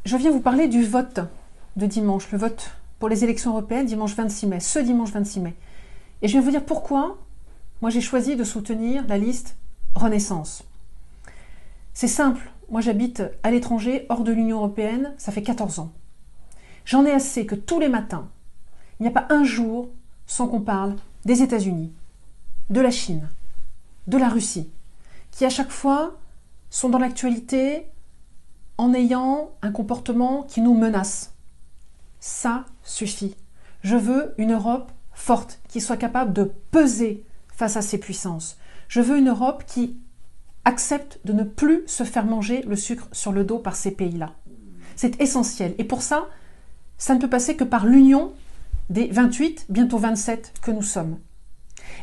Je viens vous parler du vote de dimanche, le vote pour les élections européennes, dimanche 26 mai, ce dimanche 26 mai. Et je viens vous dire pourquoi moi j'ai choisi de soutenir la liste Renaissance. C'est simple, moi j'habite à l'étranger, hors de l'Union européenne, ça fait 14 ans. J'en ai assez que tous les matins, il n'y a pas un jour sans qu'on parle des États-Unis, de la Chine, de la Russie, qui à chaque fois sont dans l'actualité en ayant un comportement qui nous menace. Ça suffit. Je veux une Europe forte, qui soit capable de peser face à ces puissances. Je veux une Europe qui accepte de ne plus se faire manger le sucre sur le dos par ces pays-là. C'est essentiel. Et pour ça, ça ne peut passer que par l'union des 28, bientôt 27 que nous sommes.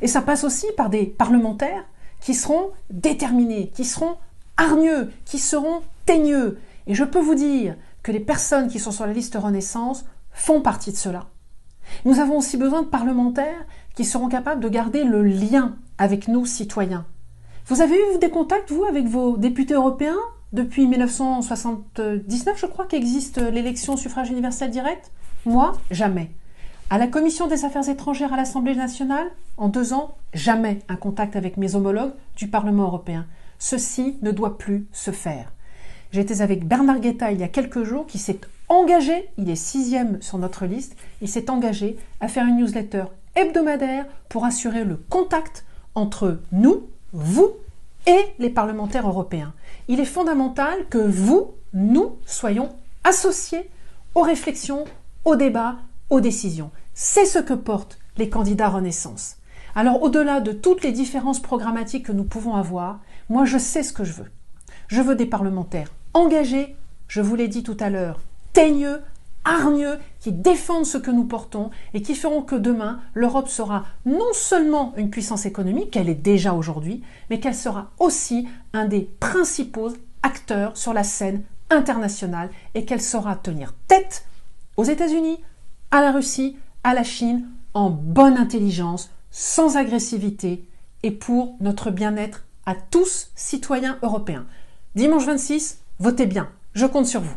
Et ça passe aussi par des parlementaires qui seront déterminés, qui seront hargneux, qui seront teigneux. Et je peux vous dire que les personnes qui sont sur la liste Renaissance font partie de cela. Nous avons aussi besoin de parlementaires qui seront capables de garder le lien avec nous, citoyens. Vous avez eu des contacts, vous, avec vos députés européens depuis 1979, je crois, qu'existe l'élection au suffrage universel direct? Moi, jamais. À la Commission des Affaires étrangères à l'Assemblée nationale, en 2 ans, jamais un contact avec mes homologues du Parlement européen. Ceci ne doit plus se faire. J'étais avec Bernard Guetta il y a quelques jours qui s'est engagé, il est 6e sur notre liste, il s'est engagé à faire une newsletter hebdomadaire pour assurer le contact entre nous, vous et les parlementaires européens. Il est fondamental que vous, nous, soyons associés aux réflexions, aux débats, aux décisions. C'est ce que portent les candidats Renaissance. Alors au-delà de toutes les différences programmatiques que nous pouvons avoir, moi je sais ce que je veux. Je veux des parlementaires engagés, je vous l'ai dit tout à l'heure, teigneux, hargneux, qui défendent ce que nous portons et qui feront que demain, l'Europe sera non seulement une puissance économique, qu'elle est déjà aujourd'hui, mais qu'elle sera aussi un des principaux acteurs sur la scène internationale et qu'elle saura tenir tête aux États-Unis, à la Russie, à la Chine, en bonne intelligence, sans agressivité et pour notre bien-être à tous, citoyens européens. Dimanche 26, votez bien, je compte sur vous.